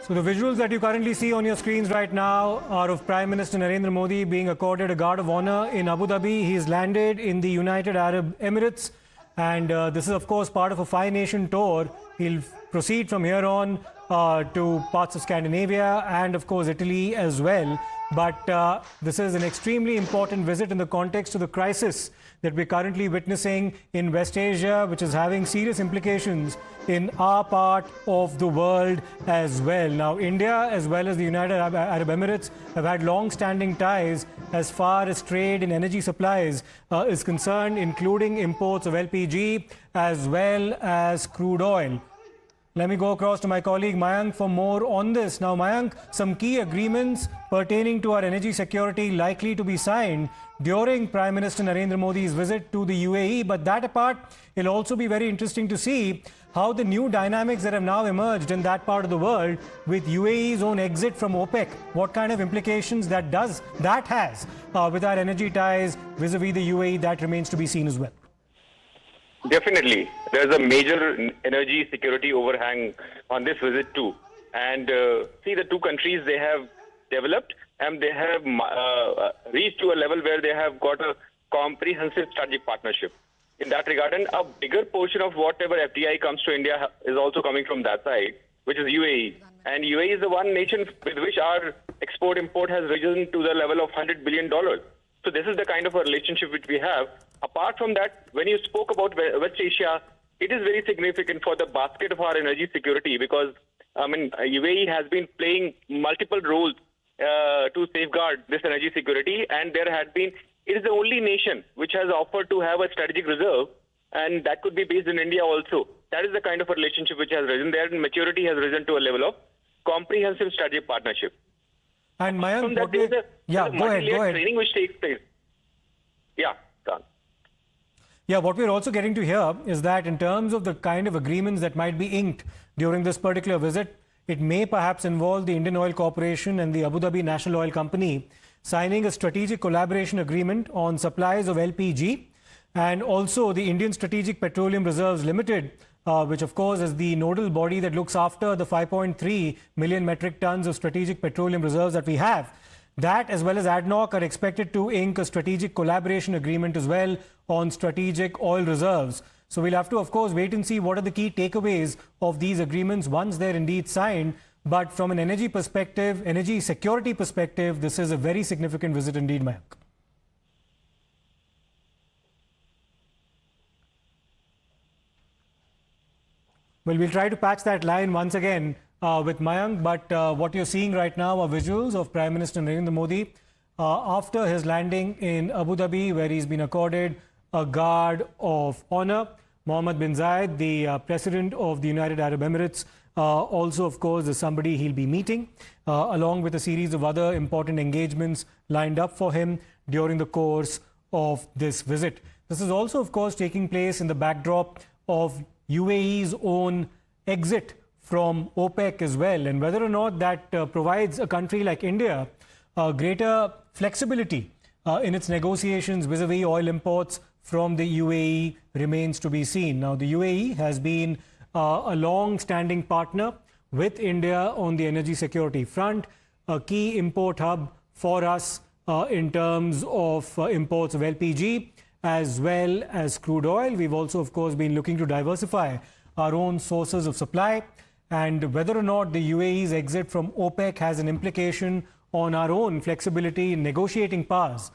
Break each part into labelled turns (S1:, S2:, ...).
S1: So the visuals that you currently see on your screens right now are of Prime Minister Narendra Modi being accorded a guard of honor in Abu Dhabi. He's landed in the United Arab Emirates, and this is of course part of a five-nation tour. He'll proceed from here on to parts of Scandinavia and of course Italy as well. But this is an extremely important visit in the context of the crisis that we're currently witnessing in West Asia, which is having serious implications in our part of the world as well. Now, India as well as the United Arab Emirates have had long-standing ties as far as trade in energy supplies is concerned, including imports of LPG as well as crude oil. Let me go across to my colleague Mayank for more on this. Now, Mayank, some key agreements pertaining to our energy security likely to be signed during Prime Minister Narendra Modi's visit to the UAE. But that apart, it'll also be very interesting to see how the new dynamics that have now emerged in that part of the world with UAE's own exit from OPEC, what kind of implications that has with our energy ties vis-a-vis the UAE, that remains to be seen as well.
S2: Definitely. There's a major energy security overhang on this visit too. And see, the two countries, they have developed and they have reached to a level where they have got a comprehensive strategic partnership. In that regard, and a bigger portion of whatever FDI comes to India is also coming from that side, which is UAE. And UAE is the one nation with which our export-import has risen to the level of $100 billion. So this is the kind of a relationship which we have. Apart from that, when you spoke about West Asia, it is very significant for the basket of our energy security because UAE has been playing multiple roles to safeguard this energy security, and it is the only nation which has offered to have a strategic reserve, and that could be based in India also. That is the kind of a relationship which has risen there, and maturity has risen to a level of comprehensive strategic partnership.
S1: And Mayank,
S2: go ahead. Training which takes place. Yeah, done.
S1: Yeah, what we're also getting to hear is that in terms of the kind of agreements that might be inked during this particular visit, it may perhaps involve the Indian Oil Corporation and the Abu Dhabi National Oil Company signing a strategic collaboration agreement on supplies of LPG, and also the Indian Strategic Petroleum Reserves Limited, which of course is the nodal body that looks after the 5.3 million metric tons of strategic petroleum reserves that we have. That, as well as ADNOC, are expected to ink a strategic collaboration agreement as well on strategic oil reserves. So we'll have to, of course, wait and see what are the key takeaways of these agreements once they're indeed signed. But from an energy perspective, energy security perspective, this is a very significant visit indeed, Mayank. Well, we'll try to patch that line once again with Mayank, but what you're seeing right now are visuals of Prime Minister Narendra Modi after his landing in Abu Dhabi, where he's been accorded a guard of honor. Mohammed bin Zayed, the President of the United Arab Emirates, also, of course, is somebody he'll be meeting, along with a series of other important engagements lined up for him during the course of this visit. This is also, of course, taking place in the backdrop of UAE's own exit from OPEC as well, and whether or not that provides a country like India greater flexibility in its negotiations vis-a-vis oil imports from the UAE remains to be seen. Now, the UAE has been a long-standing partner with India on the energy security front, a key import hub for us in terms of imports of LPG as well as crude oil. We've also, of course, been looking to diversify our own sources of supply, and whether or not the UAE's exit from OPEC has an implication on our own flexibility in negotiating powers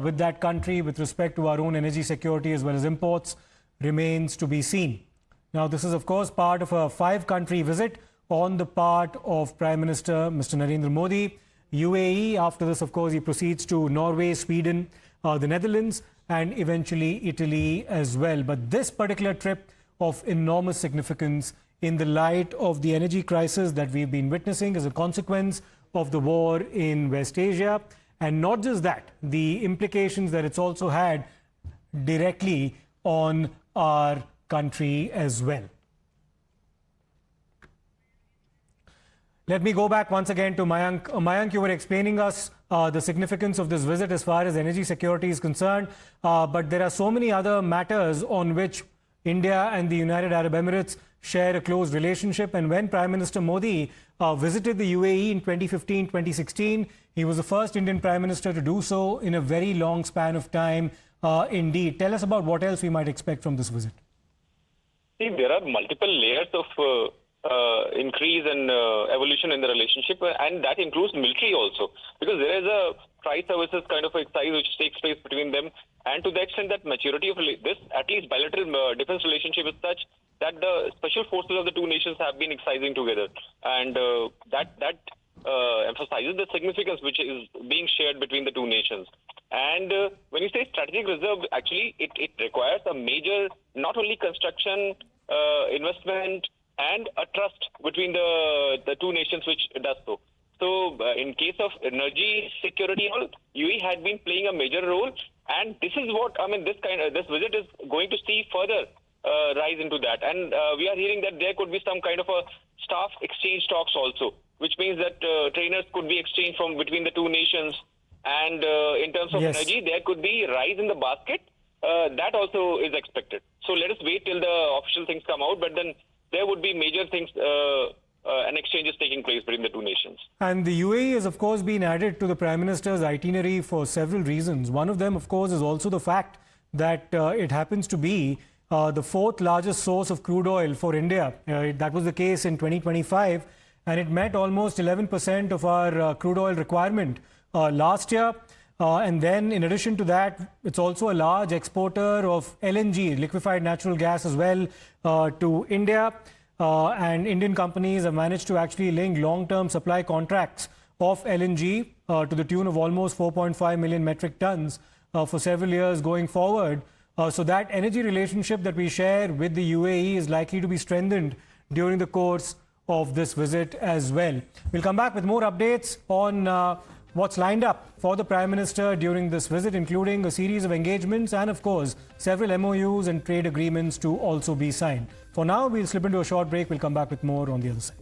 S1: with that country with respect to our own energy security as well as imports remains to be seen. Now, this is, of course, part of a five-country visit on the part of Prime Minister Mr. Narendra Modi. UAE, after this, of course, he proceeds to Norway, Sweden, the Netherlands, and eventually Italy as well. But this particular trip of enormous significance in the light of the energy crisis that we've been witnessing as a consequence of the war in West Asia. And not just that, the implications that it's also had directly on our country as well. Let me go back once again to Mayank. Mayank, you were explaining us the significance of this visit as far as energy security is concerned, but there are so many other matters on which India and the United Arab Emirates share a close relationship. And when Prime Minister Modi visited the UAE in 2015, 2016, he was the first Indian Prime Minister to do so in a very long span of time. Indeed. Tell us about what else we might expect from this visit.
S2: See, there are multiple layers of increase and evolution in the relationship, and that includes military also, because there is a tri-services kind of exercise which takes place between them, and to the extent that maturity of this, at least bilateral defense relationship is such that the special forces of the two nations have been exercising together, and that emphasizes the significance which is being shared between the two nations. And when you say strategic reserve, actually it requires a major, not only construction, investment, and a trust between the two nations, which does so. So in case of energy security, UAE had been playing a major role, and this is what this visit is going to see further rise into that. And we are hearing that there could be some kind of a staff exchange talks also, which means that trainers could be exchanged from between the two nations. And in terms of energy, there could be rise in the basket. That also is expected. So let us wait till the official things come out. But then there would be major things and exchanges taking place between the two nations.
S1: And the UAE has, of course, been added to the Prime Minister's itinerary for several reasons. One of them, of course, is also the fact that it happens to be the fourth largest source of crude oil for India. That was the case in 2025, and it met almost 11% of our crude oil requirement last year. And then in addition to that, it's also a large exporter of LNG, liquefied natural gas as well, to India. And Indian companies have managed to actually link long-term supply contracts of LNG to the tune of almost 4.5 million metric tons for several years going forward. So that energy relationship that we share with the UAE is likely to be strengthened during the course of this visit as well. We'll come back with more updates on what's lined up for the Prime Minister during this visit, including a series of engagements and, of course, several MOUs and trade agreements to also be signed. For now, we'll slip into a short break. We'll come back with more on the other side.